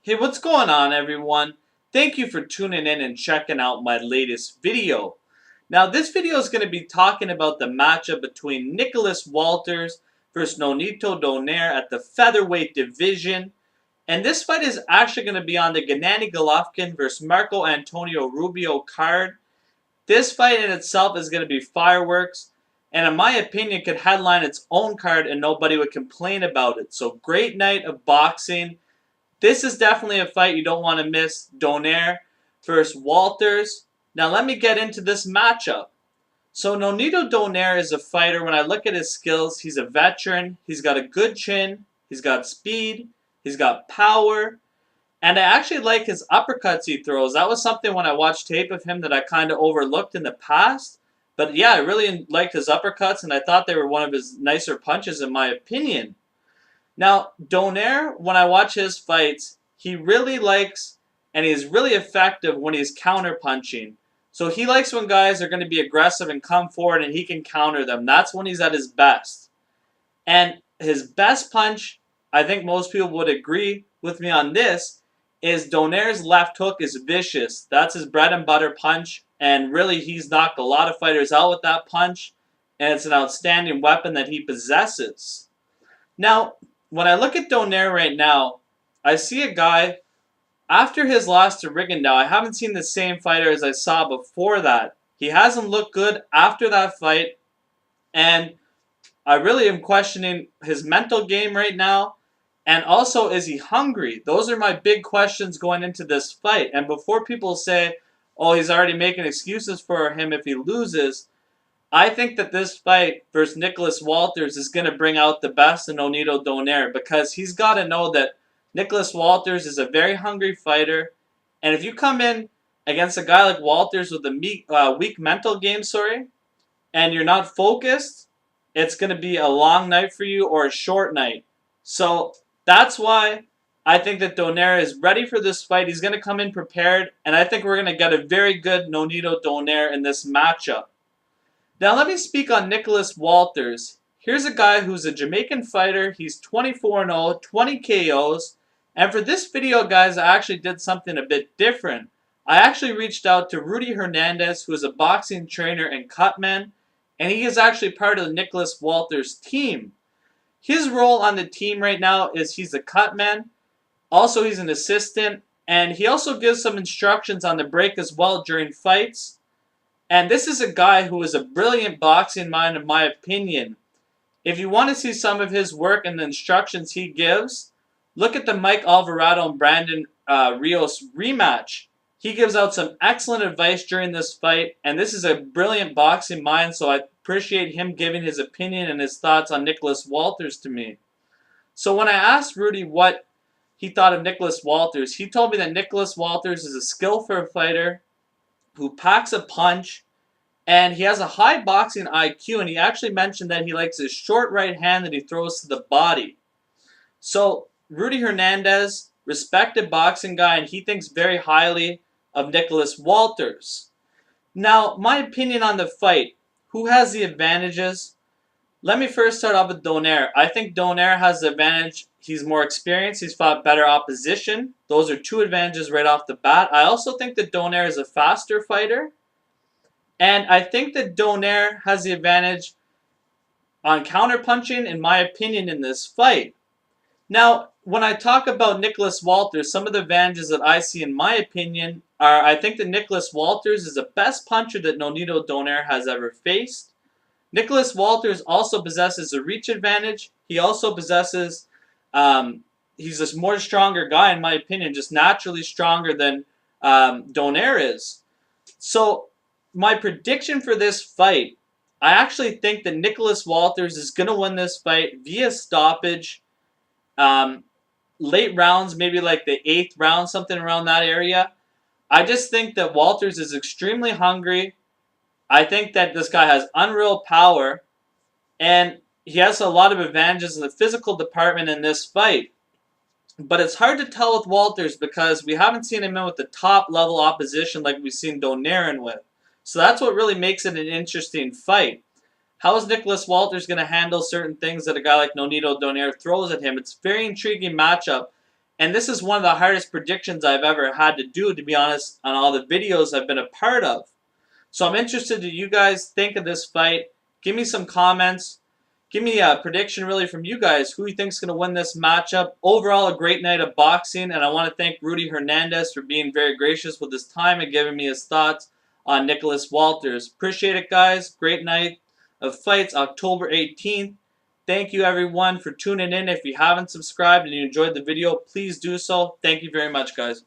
Hey, what's going on, everyone? Thank you for tuning in and checking out my latest video. Now, this video is going to be talking about the matchup between Nicholas Walters versus Nonito Donaire at the featherweight division. And this fight is actually going to be on the Gennady Golovkin versus Marco Antonio Rubio card. This fight in itself is going to be fireworks, and in my opinion, could headline its own card and nobody would complain about it. So, great night of boxing. This is definitely a fight you don't want to miss. Donaire versus Walters. Now let me get into this matchup. So Nonito Donaire is a fighter. When I look at his skills, he's a veteran. He's got a good chin. He's got speed. He's got power. And I actually like his uppercuts he throws. That was something when I watched tape of him that I kind of overlooked in the past. But yeah, I really liked his uppercuts, and I thought they were one of his nicer punches in my opinion. Now, Donaire, when I watch his fights, he really likes and he's really effective when he's counter-punching. So he likes when guys are going to be aggressive and come forward and he can counter them. That's when he's at his best. And his best punch, I think most people would agree with me on this, is Donaire's left hook is vicious. That's his bread and butter punch. And really, he's knocked a lot of fighters out with that punch. And it's an outstanding weapon that he possesses. Now, when I look at Donaire right now, I see a guy, after his loss to Rigondeaux, I haven't seen the same fighter as I saw before that. He hasn't looked good after that fight, and I really am questioning his mental game right now, and also, is he hungry? Those are my big questions going into this fight, and before people say, oh, he's already making excuses for him if he loses, I think that this fight versus Nicholas Walters is going to bring out the best in Nonito Donaire because he's got to know that Nicholas Walters is a very hungry fighter. And if you come in against a guy like Walters with a weak mental game, and you're not focused, it's going to be a long night for you or a short night. So that's why I think that Donaire is ready for this fight. He's going to come in prepared, and I think we're going to get a very good Nonito Donaire in this matchup. Now let me speak on Nicholas Walters. Here's a guy who's a Jamaican fighter. He's 24-0, 20 KOs. And for this video, guys, I actually did something a bit different. I actually reached out to Rudy Hernandez, who is a boxing trainer and cutman, and he is actually part of the Nicholas Walters team. His role on the team right now is he's a cutman. Also, he's an assistant, and he also gives some instructions on the break as well during fights. And this is a guy who is a brilliant boxing mind, in my opinion. If you want to see some of his work and the instructions he gives, look at the Mike Alvarado and Brandon Rios rematch. He gives out some excellent advice during this fight, and this is a brilliant boxing mind, so I appreciate him giving his opinion and his thoughts on Nicholas Walters to me. So when I asked Rudy what he thought of Nicholas Walters, he told me that Nicholas Walters is a skillful fighter who packs a punch, and he has a high boxing IQ, and he actually mentioned that he likes his short right hand that he throws to the body. So, Rudy Hernandez, respected boxing guy, and he thinks very highly of Nicholas Walters. Now, my opinion on the fight, who has the advantages? Let me first start off with Donaire. I think Donaire has the advantage. He's more experienced. He's fought better opposition. Those are two advantages right off the bat. I also think that Donaire is a faster fighter. And I think that Donaire has the advantage on counterpunching, in my opinion, in this fight. Now, when I talk about Nicholas Walters, some of the advantages that I see, in my opinion, are I think that Nicholas Walters is the best puncher that Nonito Donaire has ever faced. Nicholas Walters also possesses a reach advantage. He also possesses, he's a more stronger guy, in my opinion, just naturally stronger than Donaire is. So, my prediction for this fight, I actually think that Nicholas Walters is going to win this fight via stoppage. Late rounds, maybe like the 8th round, something around that area. I just think that Walters is extremely hungry. I think that this guy has unreal power, and he has a lot of advantages in the physical department in this fight. But it's hard to tell with Walters because we haven't seen him in with the top-level opposition like we've seen Donaire in with. So that's what really makes it an interesting fight. How is Nicholas Walters going to handle certain things that a guy like Nonito Donaire throws at him? It's a very intriguing matchup. And this is one of the hardest predictions I've ever had to do, to be honest, on all the videos I've been a part of. So I'm interested to you guys think of this fight. Give me some comments. Give me a prediction really from you guys. Who you think is going to win this matchup? Overall, a great night of boxing. And I want to thank Rudy Hernandez for being very gracious with his time and giving me his thoughts on Nicholas Walters. Appreciate it, guys. Great night of fights, October 18th. Thank you, everyone, for tuning in. If you haven't subscribed and you enjoyed the video, please do so. Thank you very much, guys.